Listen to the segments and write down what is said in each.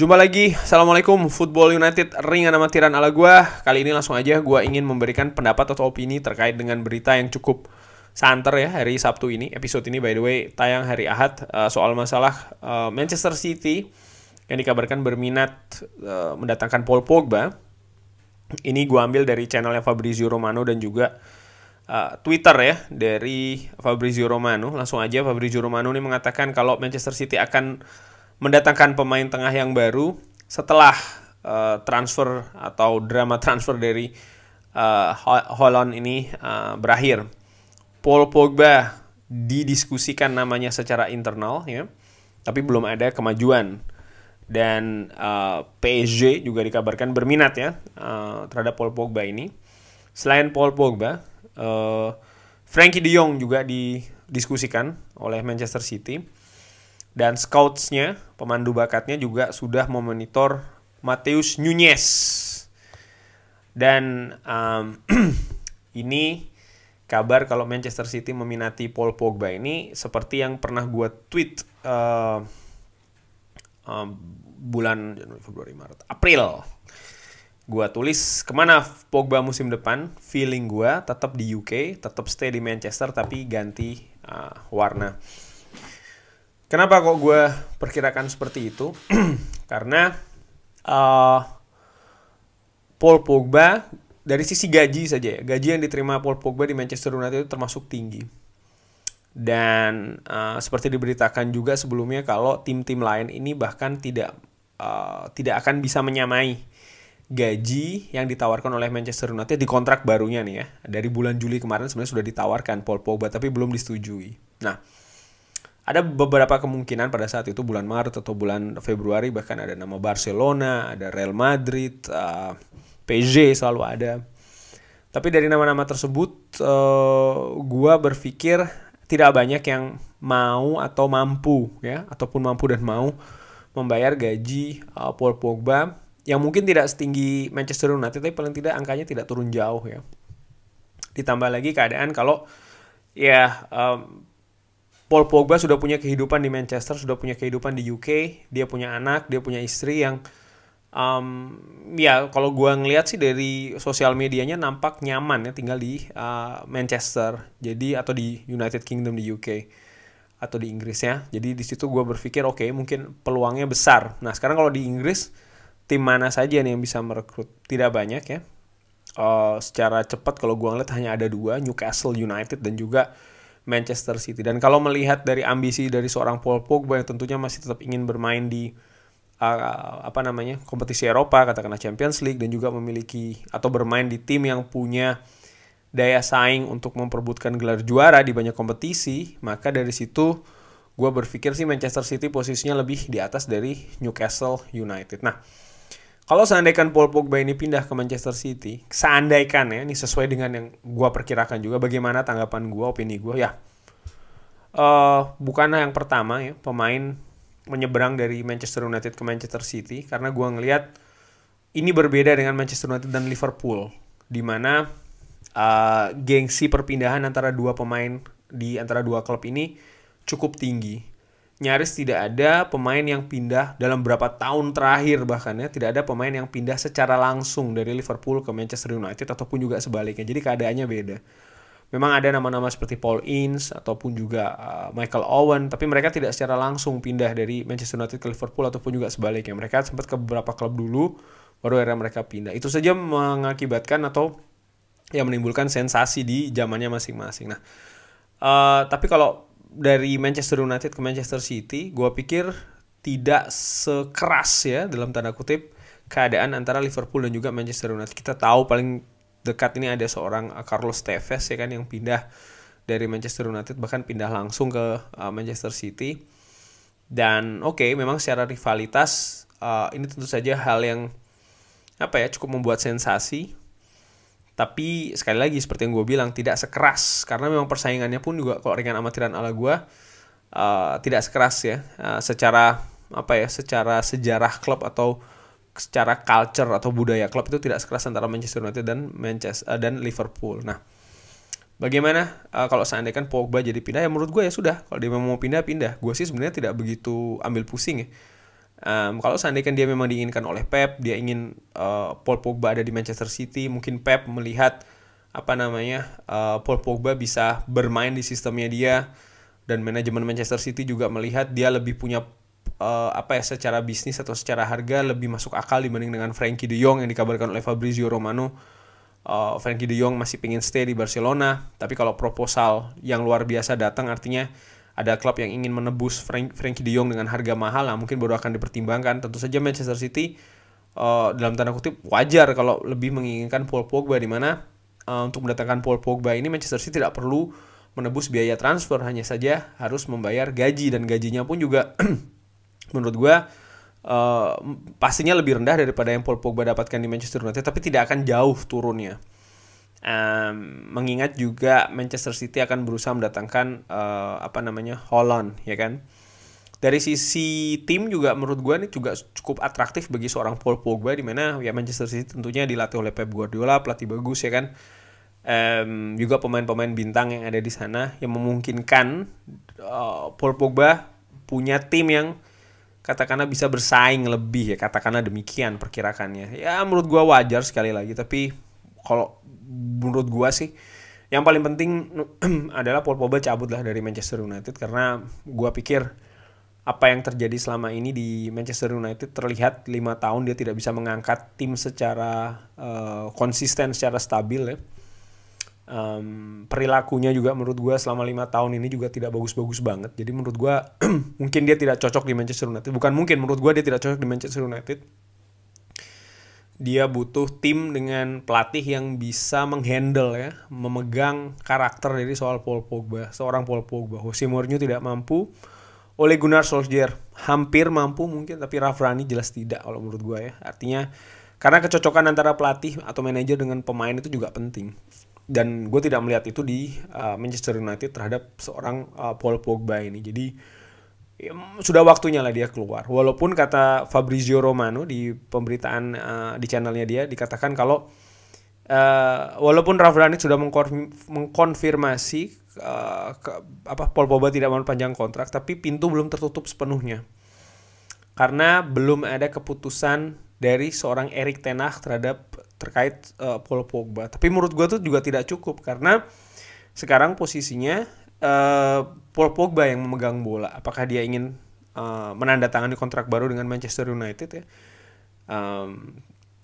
Jumpa lagi, Assalamualaikum, Football United ringan amatiran ala gua. Kali ini langsung aja gua ingin memberikan pendapat atau opini terkait dengan berita yang cukup santer ya hari Sabtu ini. Episode ini by the way tayang hari Ahad, soal masalah Manchester City yang dikabarkan berminat mendatangkan Paul Pogba. Ini gua ambil dari channelnya Fabrizio Romano dan juga Twitter ya dari Fabrizio Romano. Langsung aja Fabrizio Romano ini mengatakan kalau Manchester City akan mendatangkan pemain tengah yang baru setelah transfer atau drama transfer dari Holland ini berakhir. Paul Pogba didiskusikan namanya secara internal ya, tapi belum ada kemajuan. Dan PSG juga dikabarkan berminat ya terhadap Paul Pogba ini. Selain Paul Pogba, Frenkie de Jong juga didiskusikan oleh Manchester City. Dan scouts-nya, pemandu bakatnya juga sudah memonitor Matheus Nunes. Dan ini kabar kalau Manchester City meminati Paul Pogba ini seperti yang pernah gue tweet bulan Februari, Maret, April. Gue tulis kemana Pogba musim depan. Feeling gue tetap di UK, tetap stay di Manchester tapi ganti warna. Kenapa kok gue perkirakan seperti itu? Karena Paul Pogba dari sisi gaji saja ya, gaji yang diterima Paul Pogba di Manchester United itu termasuk tinggi. Dan seperti diberitakan juga sebelumnya kalau tim-tim lain ini bahkan tidak akan bisa menyamai gaji yang ditawarkan oleh Manchester United di kontrak barunya nih ya. Dari bulan Juli kemarin sebenarnya sudah ditawarkan Paul Pogba tapi belum disetujui. Nah, ada beberapa kemungkinan pada saat itu bulan Maret atau bulan Februari, bahkan ada nama Barcelona, ada Real Madrid, PSG selalu ada. Tapi dari nama-nama tersebut, gua berpikir tidak banyak yang mau atau mampu ya, ataupun mampu dan mau membayar gaji Paul Pogba yang mungkin tidak setinggi Manchester United, tapi paling tidak angkanya tidak turun jauh ya. Ditambah lagi keadaan kalau ya Paul Pogba sudah punya kehidupan di Manchester, sudah punya kehidupan di UK, dia punya anak, dia punya istri yang ya kalau gue ngelihat sih dari sosial medianya nampak nyaman ya tinggal di Manchester, jadi atau di United Kingdom di UK atau di Inggris ya. Jadi di situ gue berpikir oke, mungkin peluangnya besar. Nah sekarang kalau di Inggris tim mana saja nih yang bisa merekrut? Tidak banyak ya. Secara cepat kalau gue ngeliat hanya ada dua, Newcastle United dan juga Manchester City. Dan kalau melihat dari ambisi dari seorang Paul Pogba yang tentunya masih tetap ingin bermain di kompetisi Eropa, katakanlah Champions League, dan juga memiliki atau bermain di tim yang punya daya saing untuk memperebutkan gelar juara di banyak kompetisi, maka dari situ gue berpikir sih Manchester City posisinya lebih di atas dari Newcastle United. Nah, kalau seandainya Paul Pogba ini pindah ke Manchester City, seandainya ya, ini sesuai dengan yang gue perkirakan juga, bagaimana tanggapan gue, opini gue, ya bukanlah yang pertama ya pemain menyeberang dari Manchester United ke Manchester City, karena gue ngelihat ini berbeda dengan Manchester United dan Liverpool, di mana gengsi perpindahan antara dua pemain di antara dua klub ini cukup tinggi. Nyaris tidak ada pemain yang pindah dalam beberapa tahun terakhir, bahkan ya tidak ada pemain yang pindah secara langsung dari Liverpool ke Manchester United ataupun juga sebaliknya. Jadi keadaannya beda. Memang ada nama-nama seperti Paul Ince ataupun juga Michael Owen, tapi mereka tidak secara langsung pindah dari Manchester United ke Liverpool ataupun juga sebaliknya. Mereka sempat ke beberapa klub dulu, baru akhirnya mereka pindah. Itu saja mengakibatkan atau ya menimbulkan sensasi di zamannya masing-masing. Nah, tapi kalau dari Manchester United ke Manchester City, gue pikir tidak sekeras ya dalam tanda kutip keadaan antara Liverpool dan juga Manchester United. Kita tahu paling dekat ini ada seorang Carlos Tevez ya kan yang pindah dari Manchester United, bahkan pindah langsung ke Manchester City. Dan memang secara rivalitas ini tentu saja hal yang cukup membuat sensasi. Tapi sekali lagi seperti yang gue bilang tidak sekeras, karena memang persaingannya pun juga kalau ringan amatiran ala gue tidak sekeras ya secara sejarah klub atau secara culture atau budaya klub itu tidak sekeras antara Manchester United dan Liverpool. Nah, bagaimana kalau seandainya Pogba jadi pindah? Ya menurut gue ya sudah, kalau dia mau pindah. Gue sih sebenarnya tidak begitu ambil pusing ya. Kalau seandainya dia memang diinginkan oleh Pep, dia ingin Paul Pogba ada di Manchester City, mungkin Pep melihat Paul Pogba bisa bermain di sistemnya dia, dan manajemen Manchester City juga melihat dia lebih punya secara bisnis atau secara harga lebih masuk akal dibanding dengan Frenkie de Jong yang dikabarkan oleh Fabrizio Romano. Frenkie de Jong masih pengen stay di Barcelona, tapi kalau proposal yang luar biasa datang, artinya ada klub yang ingin menebus Frenkie de Jong dengan harga mahal, mungkin baru akan dipertimbangkan. Tentu saja Manchester City dalam tanda kutip wajar kalau lebih menginginkan Paul Pogba, di mana untuk mendatangkan Paul Pogba ini Manchester City tidak perlu menebus biaya transfer, hanya saja harus membayar gaji, dan gajinya pun juga menurut gue pastinya lebih rendah daripada yang Paul Pogba dapatkan di Manchester United, tapi tidak akan jauh turunnya. Mengingat juga Manchester City akan berusaha mendatangkan Haaland, ya kan. Dari sisi tim juga menurut gue ini juga cukup atraktif bagi seorang Paul Pogba, di mana ya Manchester City tentunya dilatih oleh Pep Guardiola, pelatih bagus, ya kan. Juga pemain-pemain bintang yang ada di sana yang memungkinkan Paul Pogba punya tim yang katakanlah bisa bersaing lebih, ya katakanlah demikian perkirakannya. Ya menurut gue wajar sekali lagi, tapi kalau menurut gue sih yang paling penting adalah Paul Pogba cabut lah dari Manchester United, karena gue pikir apa yang terjadi selama ini di Manchester United terlihat 5 tahun dia tidak bisa mengangkat tim secara konsisten, secara stabil, ya. Perilakunya juga menurut gue selama 5 tahun ini juga tidak bagus-bagus banget. Jadi menurut gue mungkin dia tidak cocok di Manchester United. Bukan mungkin, menurut gue dia tidak cocok di Manchester United. Dia butuh tim dengan pelatih yang bisa menghandle, ya, memegang karakter dari seorang Paul Pogba. Jose Mourinho tidak mampu, Ole Gunnar Solskjaer hampir mampu mungkin, tapi Ralf Rangnick jelas tidak kalau menurut gue, ya. Artinya karena kecocokan antara pelatih atau manajer dengan pemain itu juga penting. Dan gue tidak melihat itu di Manchester United terhadap seorang Paul Pogba ini. Jadi ya, sudah waktunya lah dia keluar. Walaupun kata Fabrizio Romano di pemberitaan di channelnya dia dikatakan kalau walaupun Ralf Rangnick sudah mengkonfirmasi Paul Pogba tidak mau panjang kontrak, tapi pintu belum tertutup sepenuhnya karena belum ada keputusan dari seorang Erik ten Hag terkait Paul Pogba. Tapi menurut gue tuh juga tidak cukup, karena sekarang posisinya Paul Pogba yang memegang bola. Apakah dia ingin menandatangani kontrak baru dengan Manchester United, ya,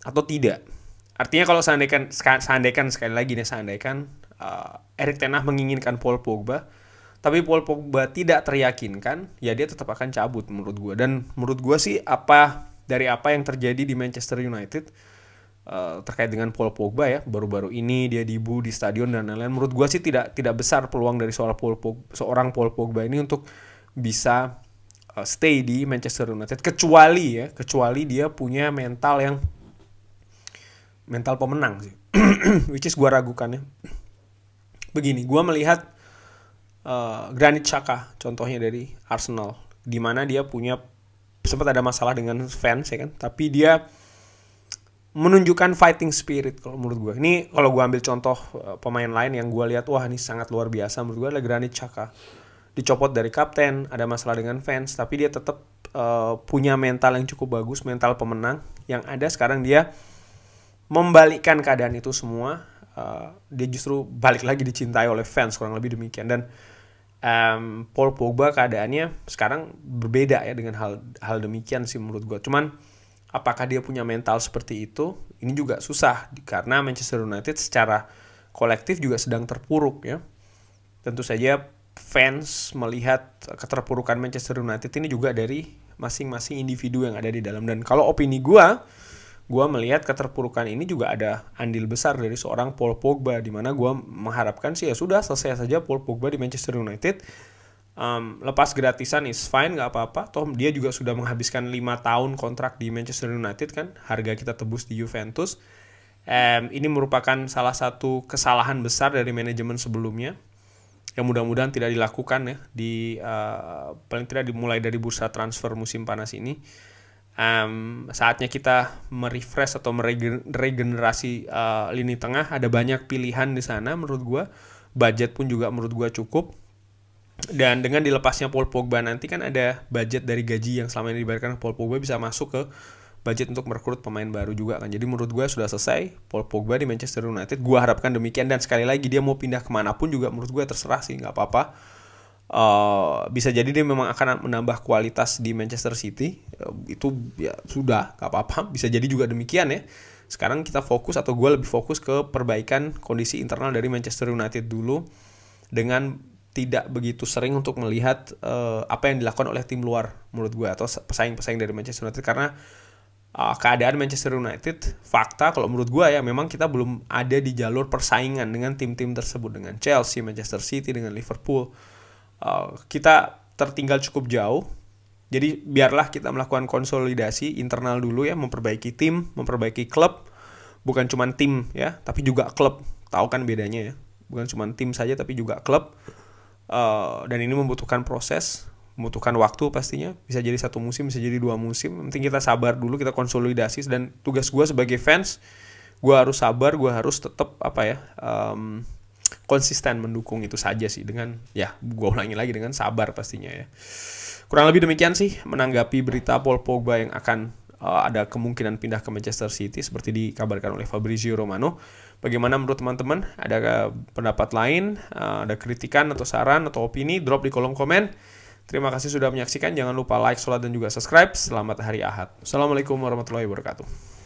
atau tidak? Artinya kalau seandainya sekali lagi nih, Erik ten Hag menginginkan Paul Pogba, tapi Paul Pogba tidak teryakinkan, ya dia tetap akan cabut menurut gue. Dan menurut gue sih apa yang terjadi di Manchester United terkait dengan Paul Pogba, ya, baru-baru ini dia dibu di stadion dan lain-lain, menurut gue sih tidak besar peluang dari seorang Paul Pogba ini untuk bisa stay di Manchester United, kecuali dia punya mental pemenang sih. Which is gue ragukan, ya. Begini, gue melihat Granit Xhaka contohnya dari Arsenal, di mana dia sempat ada masalah dengan fans, ya kan, tapi dia menunjukkan fighting spirit kalau menurut gue. Ini kalau gue ambil contoh pemain lain yang gue lihat, wah ini sangat luar biasa menurut gue adalah Granit Xhaka. Dicopot dari kapten, ada masalah dengan fans, tapi dia tetap punya mental yang cukup bagus, mental pemenang. Yang ada sekarang dia membalikkan keadaan itu semua. Dia justru balik lagi dicintai oleh fans, kurang lebih demikian. Dan Paul Pogba keadaannya sekarang berbeda, ya, dengan hal demikian sih menurut gue. Cuman apakah dia punya mental seperti itu? Ini juga susah, karena Manchester United secara kolektif juga sedang terpuruk, ya. Tentu saja fans melihat keterpurukan Manchester United ini juga dari masing-masing individu yang ada di dalam. Dan kalau opini gue melihat keterpurukan ini juga ada andil besar dari seorang Paul Pogba, di mana gue mengharapkan sih ya sudah selesai saja Paul Pogba di Manchester United. Lepas gratisan is fine, gak apa-apa. Toh dia juga sudah menghabiskan 5 tahun kontrak di Manchester United, kan. Harga kita tebus di Juventus. Ini merupakan salah satu kesalahan besar dari manajemen sebelumnya, yang mudah-mudahan tidak dilakukan, ya, paling tidak dimulai dari bursa transfer musim panas ini. Saatnya kita merefresh atau meregenerasi lini tengah. Ada banyak pilihan di sana menurut gue. Budget pun juga menurut gue cukup. Dan dengan dilepasnya Paul Pogba nanti kan ada budget dari gaji yang selama ini dibayarkan Paul Pogba bisa masuk ke budget untuk merekrut pemain baru juga kan. Jadi menurut gue sudah selesai Paul Pogba di Manchester United. Gue harapkan demikian, dan sekali lagi dia mau pindah kemanapun juga menurut gue terserah sih, nggak apa-apa. Bisa jadi dia memang akan menambah kualitas di Manchester City, itu ya sudah nggak apa-apa. Bisa jadi juga demikian ya. Sekarang kita fokus, atau gue lebih fokus ke perbaikan kondisi internal dari Manchester United dulu, dengan tidak begitu sering untuk melihat apa yang dilakukan oleh tim luar menurut gue, atau pesaing-pesaing dari Manchester United. Karena keadaan Manchester United, fakta kalau menurut gue ya, memang kita belum ada di jalur persaingan dengan tim-tim tersebut, dengan Chelsea, Manchester City, dengan Liverpool. Kita tertinggal cukup jauh. Jadi biarlah kita melakukan konsolidasi internal dulu ya, memperbaiki tim, memperbaiki klub. Bukan cuma tim ya, tapi juga klub. Tahu kan bedanya ya, bukan cuma tim saja tapi juga klub. Dan ini membutuhkan proses, membutuhkan waktu pastinya. Bisa jadi 1 musim, bisa jadi 2 musim. Penting kita sabar dulu, kita konsolidasi. Dan tugas gue sebagai fans, gue harus sabar, gue harus tetap konsisten mendukung itu saja sih. Dengan ya, gue ulangi lagi, dengan sabar pastinya ya. Kurang lebih demikian sih menanggapi berita Paul Pogba yang akan ada kemungkinan pindah ke Manchester City seperti dikabarkan oleh Fabrizio Romano. Bagaimana menurut teman-teman? Ada pendapat lain, ada kritikan atau saran atau opini? Drop di kolom komen. Terima kasih sudah menyaksikan. Jangan lupa like, sholat, dan juga subscribe. Selamat hari Ahad. Assalamualaikum warahmatullahi wabarakatuh.